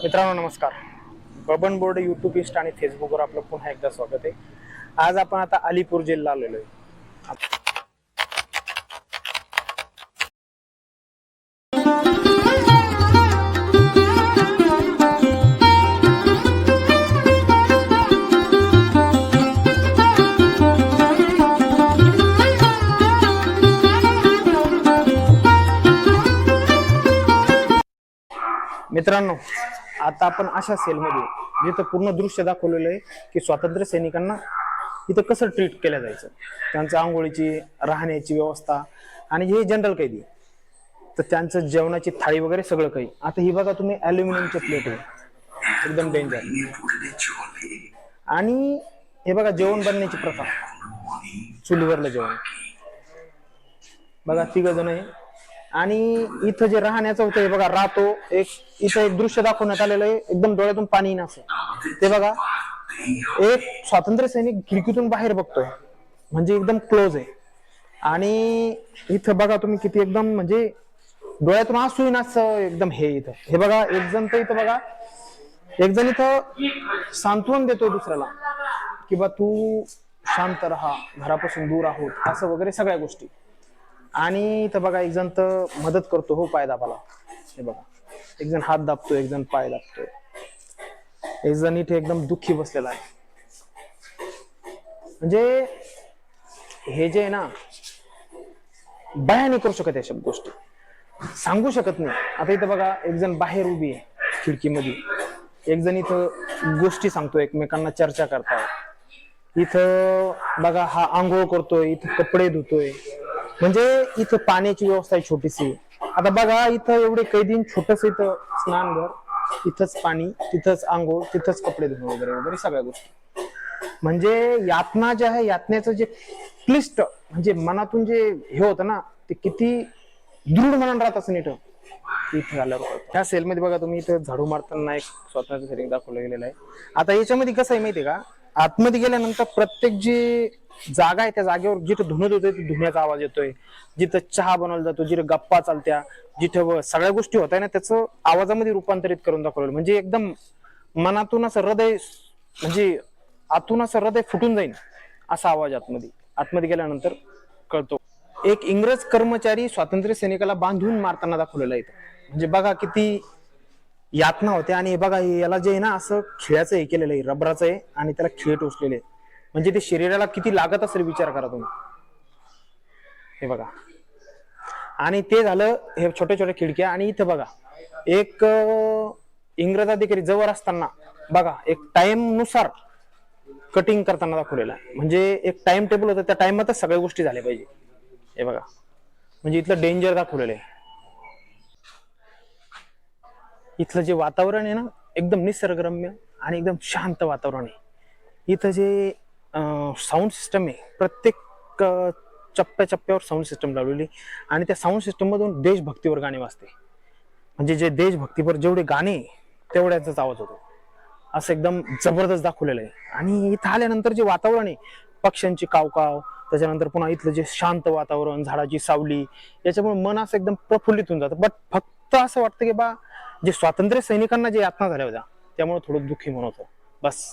मित्रांनो नमस्कार. Baban board YouTube Insta आणि फेसबुकवर आपलं पुन्हा एकदा स्वागत आहे. आज आपण आता अलीपूर जिल्हा आलेलो आहे. मित्रांनो आता आपण अशा सेलमध्ये जिथं पूर्ण दृश्य दाखवलेलं आहे की स्वातंत्र्य सैनिकांना इथं कसं ट्रीट केलं जायचं, त्यांच्या आंघोळीची राहण्याची व्यवस्था आणि हे जनरल कैदी तर त्यांचं जेवणाची थाळी वगैरे सगळं काही. आता ही बघा तुम्ही अल्युमिनियमची प्लेट आहे एकदम डेंजर. आणि हे बघा जेवण बनण्याची प्रथा, चुलीवरलं जेवण बघा 3 जण आहे. आणि इथं जे राहण्याचं होतं हे बघा राहतो एक इथं एक दृश्य दाखवण्यात आलेलं आहे, एकदम डोळ्यातून पाणी येणं असं. ते बघा एक स्वातंत्र्य सैनिक खिडकीतून बाहेर बघतोय म्हणजे एकदम क्लोज आहे. आणि इथं बघा तुम्ही किती एकदम म्हणजे डोळ्यातून आसू येईन असं एकदम हे इथं. हे बघा एक जण तर इथं बघा एक जण इथं सांत्वन देतोय दुसऱ्याला की बा तू शांत राहा, घरापासून दूर आहोत असं वगैरे सगळ्या गोष्टी. आणि इथं बघा एक जण तर मदत करतो हो पाय दाबाला. हे बघा एक जण हात दाबतोय, एक जण पाय दाबतोय, एक जण इथे एकदम दुःखी बसलेला आहे. म्हणजे हे जे आहे ना बाया नाही करू शकत अशा गोष्टी, सांगू शकत नाही. आता इथं बघा एक जण बाहेर उभी आहे खिडकीमध्ये, एक जण इथं गोष्टी सांगतो, एकमेकांना चर्चा करताय. इथं बघा हा आंघोळ करतोय, इथं कपडे धुतोय, म्हणजे इथं पाण्याची व्यवस्था आहे छोटीशी. आता बघा इथं एवढे कैदीन छोटस इथं स्नानघर, इथंच पाणी, तिथंच आंघोळ, तिथंच कपडे धुणं वगैरे वगैरे सगळ्या गोष्टी. म्हणजे यातना जे आहे यातनेचं जे क्लिष्ट म्हणजे मनातून जे हे होतं ना ते किती दृढ मनान राहत असं नीट इथे आल्यावर. ह्या सेलमध्ये बघा तुम्ही इथं झाडू मारताना एक स्वातंत्र्य सैनिक दाखवलं गेलेलं आहे. आता याच्यामध्ये कसं आहे माहितीये का, आतमध्ये गेल्यानंतर प्रत्येक जी जागा आहे त्या जागेवर जिथं धुणं होतोय धुण्याचा आवाज येतोय, जिथं चहा बनवला जातो, जिथं गप्पा चालत्या, जिथं सगळ्या गोष्टी होत आहे ना त्याचं आवाजामध्ये रूपांतरित करून दाखवलं. म्हणजे एकदम मनातून असं हृदय म्हणजे आतून असं हृदय फुटून जाईल असा आवाज आतमध्ये गेल्यानंतर कळतो. एक इंग्रज कर्मचारी स्वातंत्र्य सैनिकाला बांधून मारताना दाखवलेला आहे. म्हणजे बघा किती यातना होते. आणि बघा याला जे आहे ना असं खिळ्याचं हे केलेलं आहे, रबराचं आहे आणि त्याला खिळे टोचलेले. म्हणजे ते शरीराला किती लागत असेल विचार करा तुम्ही. हे बघा आणि ते झालं हे छोट्या छोट्या खिडक्या. आणि इथं बघा एक इंग्रज अधिकारी जवळ असताना बघा एक टाइम नुसार कटिंग करताना दाखवलेला आहे. म्हणजे एक टाइम टेबल होतं, त्या टाइमातच सगळ्या गोष्टी झाल्या पाहिजे. हे बघा म्हणजे इथलं डेंजर दाखवलेलं आहे. इथलं जे वातावरण आहे ना एकदम निसर्गरम्य आणि एकदम शांत वातावरण आहे. इथं जे साऊंड सिस्टम आहे प्रत्येक चप्प्या चप्प्यावर साऊंड सिस्टम लावलेली आणि त्या साऊंड सिस्टम मधून देशभक्तीवर गाणे वाजते. म्हणजे जे देशभक्तीवर जेवढे गाणे तेवढ्याचाच आवाज होतो असं एकदम जबरदस्त दाखवलेलं आहे. आणि इथं आल्यानंतर जे वातावरण आहे पक्ष्यांची कावकाव, त्याच्यानंतर पुन्हा इथलं जे शांत वातावरण, झाडाची सावली, याच्यामुळे मन असं एकदम प्रफुल्लित होऊन जातं. बट फक्त असं वाटतं की बा जे स्वातंत्र्य सैनिकांना जे यातना झाल्या होत्या त्यामुळे थोडं दुःखी मन होतं बस.